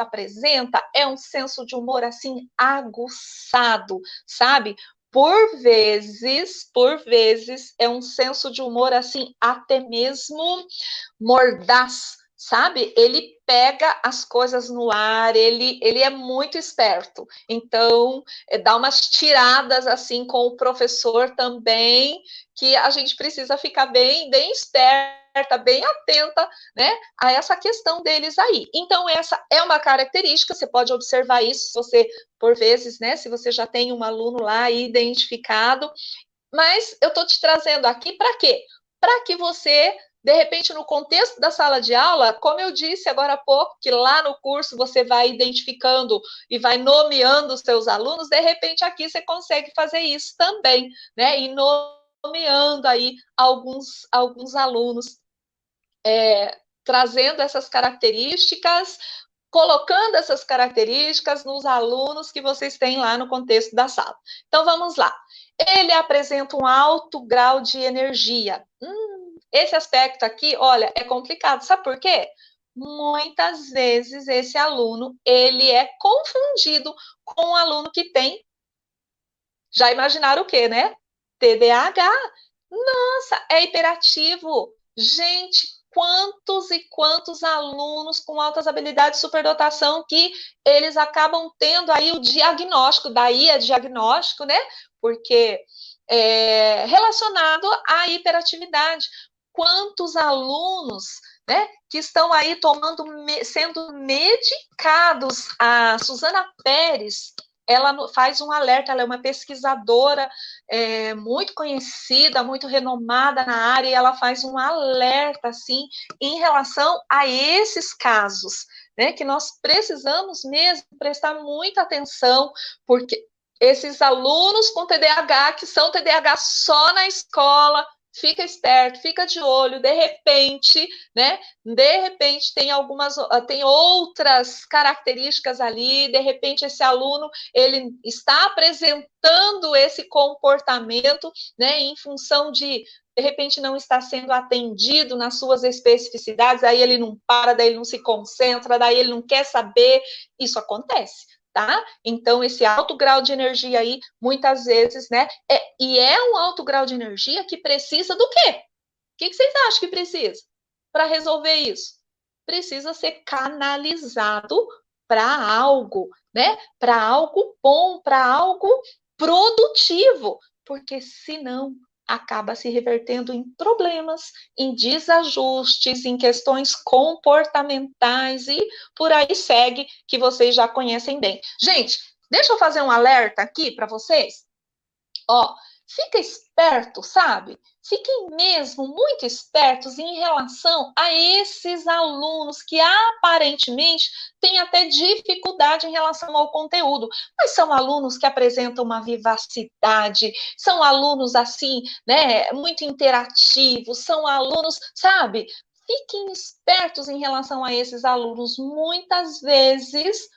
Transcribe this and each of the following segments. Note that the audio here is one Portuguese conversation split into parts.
apresenta é um senso de humor assim aguçado, sabe? Por vezes é um senso de humor assim até mesmo mordaz, sabe? Ele pega as coisas no ar, ele é muito esperto. Então, dá umas tiradas assim com o professor também, que a gente precisa ficar bem esperta, bem atenta, né, a essa questão deles aí. Então, essa é uma característica, você pode observar isso, se você, por vezes, né, se você já tem um aluno lá identificado, mas eu estou te trazendo aqui para quê? Para que você, de repente, no contexto da sala de aula, como eu disse agora há pouco, que lá no curso você vai identificando e vai nomeando os seus alunos, de repente aqui você consegue fazer isso também, né? E nomeando aí alguns alunos, trazendo essas características, colocando essas características nos alunos que vocês têm lá no contexto da sala. Então, vamos lá. Ele apresenta um alto grau de energia. Esse aspecto aqui, olha, é complicado. Sabe por quê? Muitas vezes esse aluno, ele é confundido com um aluno que tem, já imaginaram o quê, né? TDAH. Nossa, é hiperativo. Gente, quantos e quantos alunos com altas habilidades de superdotação que eles acabam tendo aí o diagnóstico, daí é diagnóstico, né? Porque é relacionado à hiperatividade. Quantos alunos, né, que estão aí sendo medicados? A Suzana Pérez, ela faz um alerta, ela é uma pesquisadora muito conhecida, muito renomada na área, e ela faz um alerta, assim, em relação a esses casos, né, que nós precisamos mesmo prestar muita atenção, porque esses alunos com TDAH, que são TDAH só na escola, fica esperto, fica de olho, de repente, né? De repente tem outras características ali, de repente esse aluno ele está apresentando esse comportamento, né, em função de repente não está sendo atendido nas suas especificidades, aí ele não para, daí ele não se concentra, daí ele não quer saber, isso acontece. Tá? Então, esse alto grau de energia aí, muitas vezes, né? E é um alto grau de energia que precisa do quê? O que vocês acham que precisa para resolver isso? Precisa ser canalizado para algo, né? Para algo bom, para algo produtivo, porque senão acaba se revertendo em problemas, em desajustes, em questões comportamentais e por aí segue, que vocês já conhecem bem. Gente, deixa eu fazer um alerta aqui para vocês. Ó, fica esperto, sabe? Fiquem mesmo muito espertos em relação a esses alunos que aparentemente têm até dificuldade em relação ao conteúdo, mas são alunos que apresentam uma vivacidade, são alunos assim, né, muito interativos, são alunos, sabe? Fiquem espertos em relação a esses alunos. Muitas vezes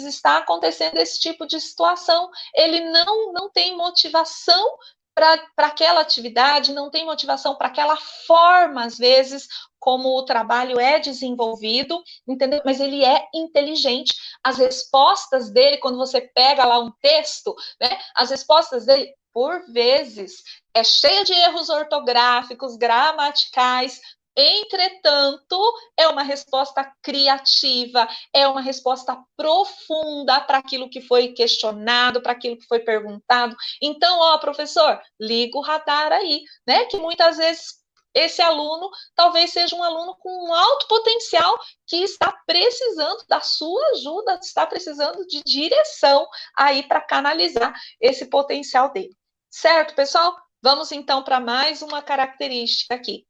está acontecendo esse tipo de situação. Ele não tem motivação para aquela atividade, não tem motivação para aquela forma, às vezes, como o trabalho é desenvolvido, entendeu? Mas ele é inteligente. As respostas dele, quando você pega lá um texto, né? As respostas dele, por vezes, é cheia de erros ortográficos, gramaticais. Entretanto, é uma resposta criativa, é uma resposta profunda para aquilo que foi questionado, para aquilo que foi perguntado. Então, ó, professor, liga o radar aí, né? Que muitas vezes esse aluno talvez seja um aluno com um alto potencial que está precisando da sua ajuda, está precisando de direção aí para canalizar esse potencial dele. Certo, pessoal? Vamos então para mais uma característica aqui.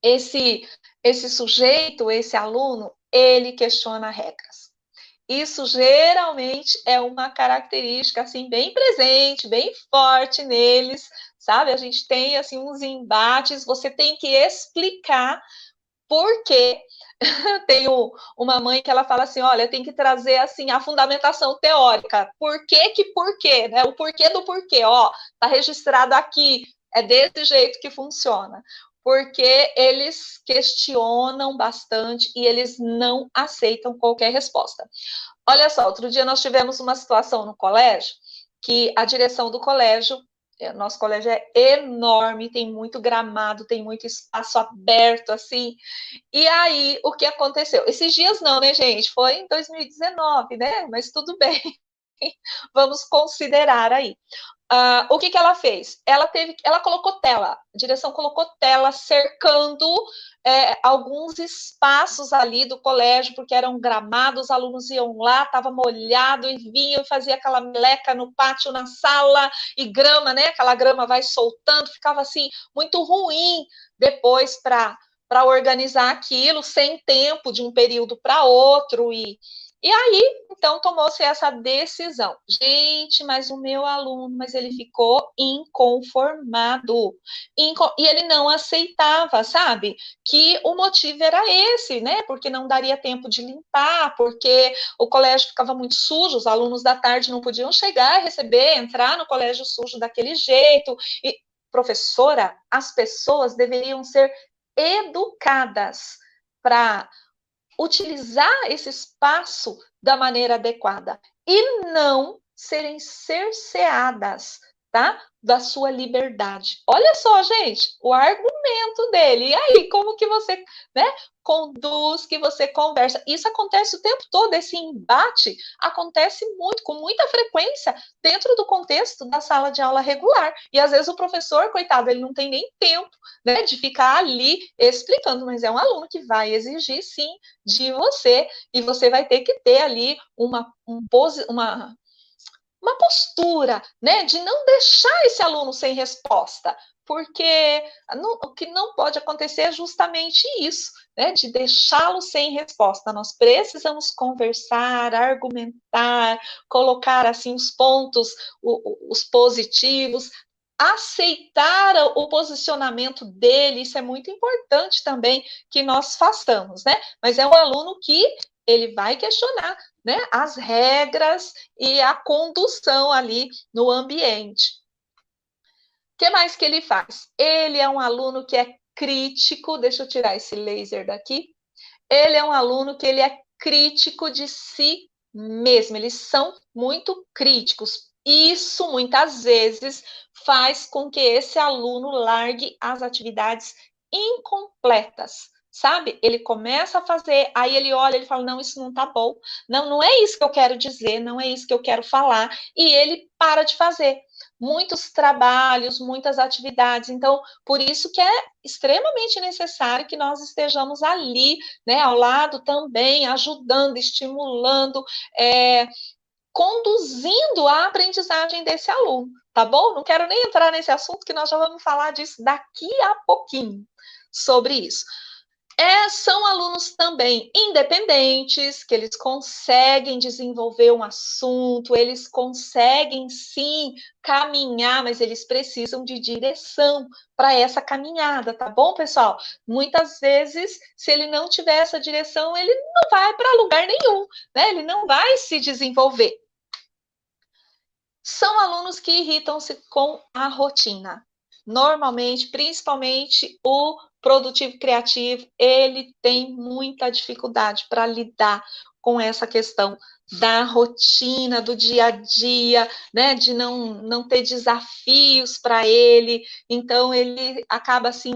Esse sujeito, esse aluno, ele questiona regras. Isso geralmente é uma característica assim bem presente, bem forte neles, sabe? A gente tem assim uns embates, você tem que explicar por quê. Tenho uma mãe que ela fala assim, olha, tem que trazer assim a fundamentação teórica. Por quê, né? O porquê do porquê, ó, tá registrado aqui, é desse jeito que funciona. porque eles questionam bastante e eles não aceitam qualquer resposta. Olha só, outro dia nós tivemos uma situação no colégio que a direção do colégio, nosso colégio é enorme, tem muito gramado, tem muito espaço aberto, assim. E aí, o que aconteceu? Esses dias não, né, gente? Foi em 2019, né? Mas tudo bem. Vamos considerar aí. O que ela fez? Ela colocou tela, a direção colocou tela cercando alguns espaços ali do colégio, porque eram gramados, os alunos iam lá, estava molhado e vinham e fazia aquela meleca no pátio, na sala, e grama, né? Aquela grama vai soltando, ficava assim, muito ruim depois para organizar aquilo, sem tempo de um período para outro, e aí, então, tomou-se essa decisão. Gente, mas o meu aluno, mas ele ficou inconformado. E ele não aceitava, sabe? Que o motivo era esse, né? Porque não daria tempo de limpar, porque o colégio ficava muito sujo, os alunos da tarde não podiam chegar, receber, entrar no colégio sujo daquele jeito. E, professora, as pessoas deveriam ser educadas para utilizar esse espaço da maneira adequada e não serem cerceadas, tá? Da sua liberdade. Olha só, gente, o argumento dele. E aí, como que você, né, conduz, que você conversa? Isso acontece o tempo todo, esse embate acontece muito, com muita frequência, dentro do contexto da sala de aula regular. E às vezes o professor, coitado, ele não tem nem tempo, né, de ficar ali explicando, mas é um aluno que vai exigir, sim, de você, e você vai ter que ter ali uma postura, né, de não deixar esse aluno sem resposta, porque o que não pode acontecer é justamente isso, né, de deixá-lo sem resposta. Nós precisamos conversar, argumentar, colocar assim os pontos, os positivos, aceitar o posicionamento dele, isso é muito importante também que nós façamos, né? Mas é um aluno que ele vai questionar, né, as regras e a condução ali no ambiente. O que mais que ele faz? Ele é um aluno que é crítico, deixa eu tirar esse laser daqui. Ele é um aluno que ele é crítico de si mesmo, eles são muito críticos. Isso, muitas vezes, faz com que esse aluno largue as atividades incompletas, sabe? Ele começa a fazer, aí ele olha, ele fala, não, isso não tá bom, não, não é isso que eu quero dizer, não é isso que eu quero falar, e ele para de fazer. Muitos trabalhos, muitas atividades, então, por isso que é extremamente necessário que nós estejamos ali, né, ao lado também, ajudando, estimulando, conduzindo a aprendizagem desse aluno, tá bom? Não quero nem entrar nesse assunto, que nós já vamos falar disso daqui a pouquinho, sobre isso. São alunos também independentes, que eles conseguem desenvolver um assunto, eles conseguem sim caminhar, mas eles precisam de direção para essa caminhada, tá bom, pessoal? Muitas vezes, se ele não tiver essa direção, ele não vai para lugar nenhum, né? Ele não vai se desenvolver. São alunos que irritam-se com a rotina. Normalmente, principalmente o produtivo criativo, ele tem muita dificuldade para lidar com essa questão da rotina, do dia a dia, né, de não ter desafios para ele, então ele acaba se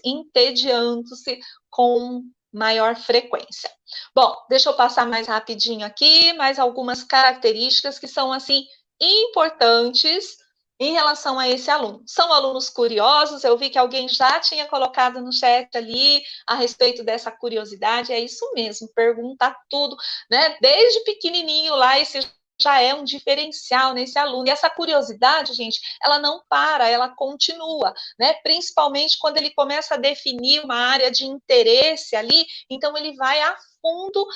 entediando-se com maior frequência. Bom, deixa eu passar mais rapidinho aqui, mais algumas características que são, assim, importantes em relação a esse aluno. São alunos curiosos, eu vi que alguém já tinha colocado no chat ali a respeito dessa curiosidade, é isso mesmo, pergunta tudo, né? Desde pequenininho lá, esse já é um diferencial nesse aluno. E essa curiosidade, gente, ela não para, ela continua, né? Principalmente quando ele começa a definir uma área de interesse ali, então ele vai a fundo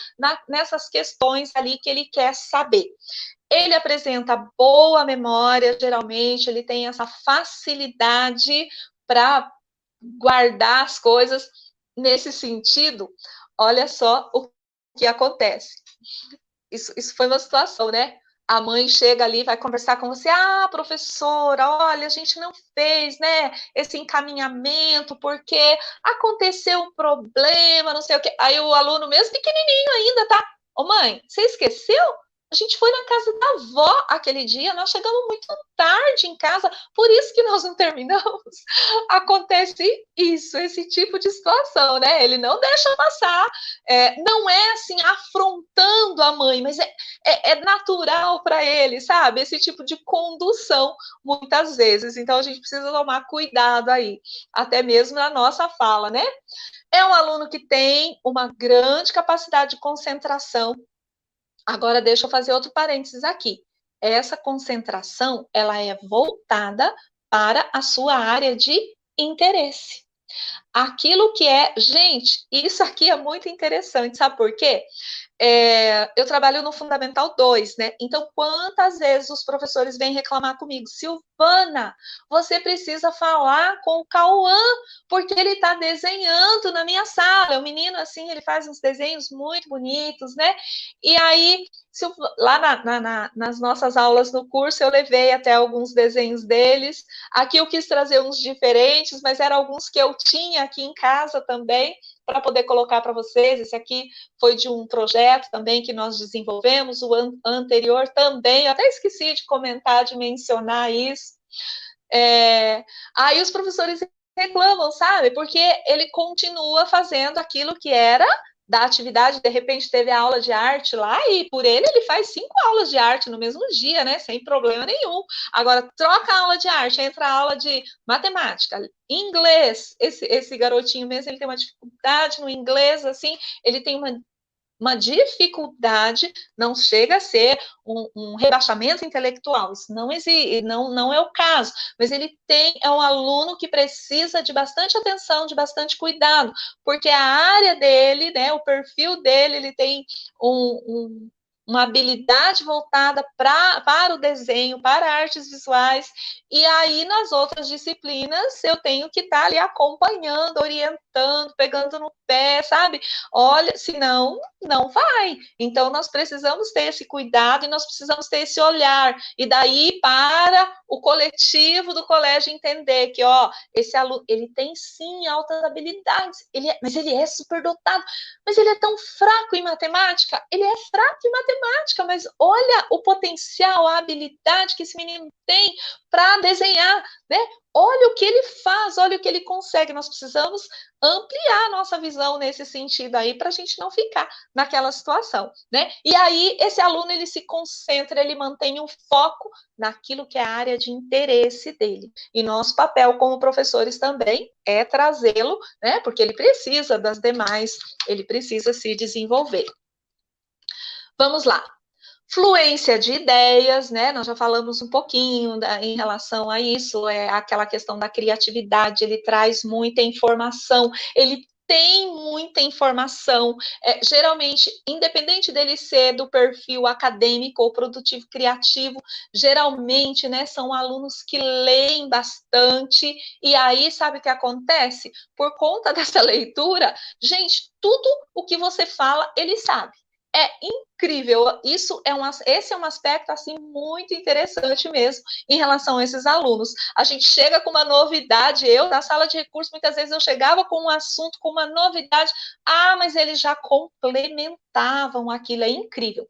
nessas questões ali que ele quer saber. Ele apresenta boa memória, geralmente, ele tem essa facilidade para guardar as coisas. Nesse sentido, olha só o que acontece. Isso foi uma situação, né? a mãe chega ali, vai conversar com você, ah, professora, olha, a gente não fez, né, esse encaminhamento, porque aconteceu um problema, não sei o quê. Aí o aluno mesmo, pequenininho ainda, tá? Ô mãe, você esqueceu? A gente foi na casa da avó aquele dia, nós chegamos muito tarde em casa, por isso que nós não terminamos. Acontece isso, esse tipo de situação, né? Ele não deixa passar, não é assim afrontando a mãe, mas é natural para ele, sabe? Esse tipo de condução, muitas vezes. Então a gente precisa tomar cuidado aí, até mesmo na nossa fala, né? É um aluno que tem uma grande capacidade de concentração. Agora, deixa eu fazer outro parênteses aqui. Essa concentração, ela é voltada para a sua área de interesse. Aquilo que é... Gente, isso aqui é muito interessante, sabe por quê? Eu trabalho no Fundamental 2, né? Então, quantas vezes os professores vêm reclamar comigo? Silvana, você precisa falar com o Cauã, porque ele está desenhando na minha sala. O menino, assim, ele faz uns desenhos muito bonitos, né? E aí, lá nas nossas aulas no curso, eu levei até alguns desenhos deles. Aqui eu quis trazer uns diferentes, mas eram alguns que eu tinha aqui em casa também, para poder colocar para vocês. Esse aqui foi de um projeto também que nós desenvolvemos, o anterior também, eu até esqueci de comentar, de mencionar isso. Aí os professores reclamam, sabe? Porque ele continua fazendo aquilo que era da atividade, de repente teve a aula de arte lá, e por ele faz 5 aulas de arte no mesmo dia, né? Sem problema nenhum. Agora, troca a aula de arte, entra a aula de matemática, inglês. Esse garotinho mesmo, ele tem uma dificuldade no inglês, assim, ele tem uma dificuldade, não chega a ser um rebaixamento intelectual, isso não existe, não é o caso, mas ele é um aluno que precisa de bastante atenção, de bastante cuidado, porque a área dele, né, o perfil dele, ele tem uma habilidade voltada para o desenho, para artes visuais, e aí nas outras disciplinas eu tenho que estar ali acompanhando, orientando, pegando no pé, sabe? Olha, senão não vai. Então nós precisamos ter esse cuidado e nós precisamos ter esse olhar, e daí para o coletivo do colégio entender que, ó, esse aluno, ele tem sim altas habilidades, mas ele é superdotado, mas ele é tão fraco em matemática, ele é fraco em matemática, mas olha o potencial, a habilidade que esse menino tem para desenhar, né? Olha o que ele faz, olha o que ele consegue. Nós precisamos ampliar a nossa visão nesse sentido aí, para a gente não ficar naquela situação, né? E aí, esse aluno, ele se concentra, ele mantém um foco naquilo que é a área de interesse dele. E nosso papel como professores também é trazê-lo, né? Porque ele precisa das demais, ele precisa se desenvolver. Vamos lá. Fluência de ideias, né? Nós já falamos um pouquinho em relação a isso, aquela questão da criatividade, ele traz muita informação, ele tem muita informação, geralmente, independente dele ser do perfil acadêmico ou produtivo criativo, geralmente, né, são alunos que leem bastante, e aí, sabe o que acontece? Por conta dessa leitura, gente, tudo o que você fala, ele sabe. É incrível, esse é um aspecto assim muito interessante mesmo em relação a esses alunos. A gente chega com uma novidade, eu na sala de recursos muitas vezes eu chegava com um assunto, com uma novidade, mas eles já complementavam aquilo, é incrível.